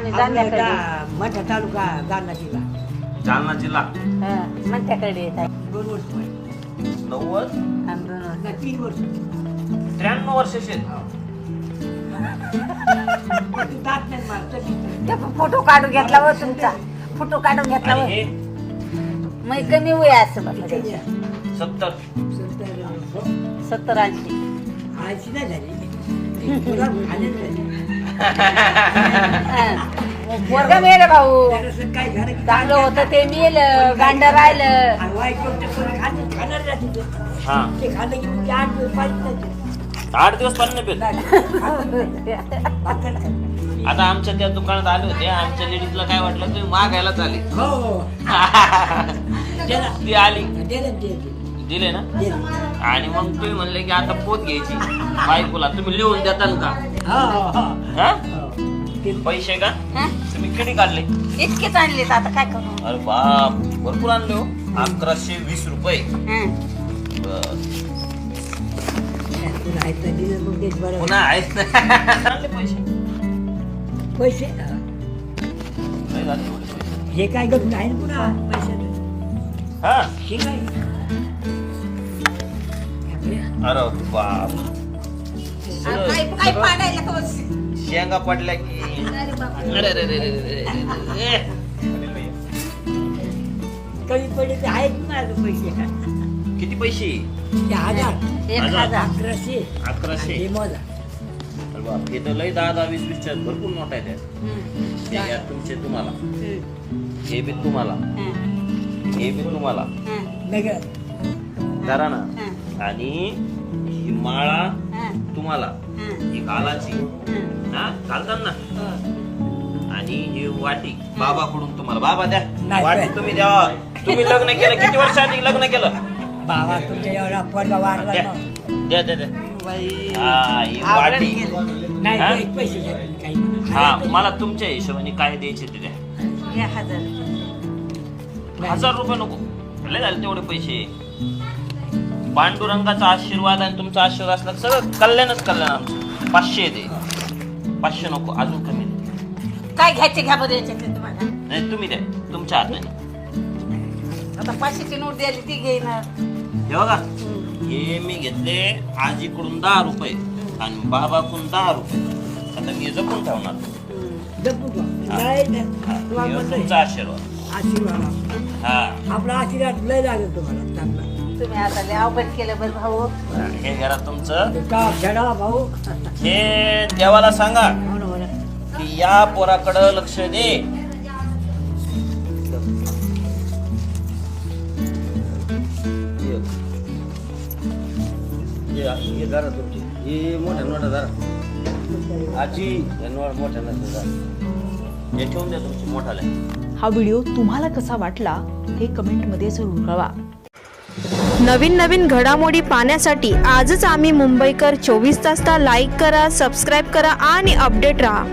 आम्ही जाण्याकडे मोठा तालुका जालना जिल्हा. जालना जिल्हा म्हणत्याकडे येत आहे 2 वर्ष 90 आम्ही 2 वर्ष. 3 वर्ष 93 वर्षाचे आहेत. दात नाही मारत ते फोटो काढून घेतला व तुमचा फोटो काढून घेतला व आणि हे मग कमी वय असं म्हटलं त्याच्या. 70 70-80 आयची नाही झाली तुला खाण्यात झाली. पोरगा मेलं भाऊ त्याला काय झालं की चांगलं होतं ते मेलं गांड राहिलं. आणि वाईट गोष्ट कोणी खाणार नाही तिथं. हा ते खाल्लं की मग ते 8 दिवस पाहिजे नाही. 8 दिवस पण नाही पेत. भाकर खायचं. आता आमच्या त्या दुकानात आले होते, आमच्या लेडीजला काय वाटलं तुम्ही मागायला चाले. हो त्याला ती आली दिले ना, आणि मग तुम्ही म्हणले की आता पोत घ्यायची बायकोला, तुम्ही लिहून देताल का? हा? पैसे का हा? तुम्ही किती काढले? इतकेच आणलेत आता काय करू. अरे बाप, भरपूर आणले हो. 1120 रुपये. हं. बरं. तुला आहेत ना दिलं मग तेच बरं. पुन्हा आहेत ना आणले पैसे. पैसे नाही झाले एवढे पैसे. हे काय गप्प आहे ना पुन्हा पैशाचं. हा हे काय अरे बाप, काय पाडायला का बस? शेंगा पडल्या की अरे बापरे. अरे रे रे रे रे रे. कमी पडले ते आहेत ना पैसे काय किती पैसे? ते 1000 1000 1100 1100. हे मोजा. अरे बाप, हे तर लय 10 20 20 भरपूर नोट आहेत. हे घ्या तुमचे तुम्हाला, हे बी तुम्हाला, हे बी तुम्हाला वेगळं करा ना. आणि ही माळा तुम्हाला, ही घालाची हा घालतात ना. आणि ही वाटी बाबाकडून तुम्हाला. बाबा द्या नाही. वाटी, तुम्ही द्या. तुम्ही लग्न केलं किती वर्षांनी लग्न केलं? बाबा तुमच्या एवढा पोरगा वाढला द्या ना. द्या द्या द्या. हा ही वाटी. नाही हा? काही पैसे घ्या तुम्ही काही. हा मला तुमच्या हिशोबाने काय द्यायचे ते द्या. 1000 1000 रुपये नको, लय झाले तेवढे पैसे. पांडुरंगाचा आशीर्वाद आणि तुमचा आशीर्वाद असला सगळं कल्याणच कल्याण आमचं. 500 दे, 500 नको, अजून कमी दे. काय घ्यायचे घ्या बरं याच्यातले तुम्हाला. नाही तुम्ही द्या तुमच्या हाताने. आता 500ची नोट द्यायची ती घेणार. हे बघा, हे मी घेतले आजीकडून 10 रुपये आणि बाबाकडून 10 रुपये. आता मी जपून ठेवणार. जपू का? हा. नाही नाही. हा, तुम्हाला हे म्हणलंय. तुमचा आशीर्वाद. आशीर्वाद हा आपला आशीर्वाद लय लागेल तुम्हाला चांगला. तुम्ही आता लय अवघड केलं बरं भाऊ. हे घरा तुमचं. का खेळा भाऊ. हे देवाला सांगा हो ना, हो ना. की या पोराकडं लक्ष दे. हे जरा तुमची हे मोठ्या नोटा जरा आजी हे नोट मोठ्या नोटा जरा हे ठेवून द्या तुमची मोठाले. हा व्हिडिओ तुम्हाला कसा वाटला हे कमेंटमध्ये जरूर कळवा. नवीन नवीन घडामोडी पाहण्यासाठी आजच आम्ही मुंबईकर 24 तासला लाईक करा, सबस्क्राईब करा आणि अपडेट रहा.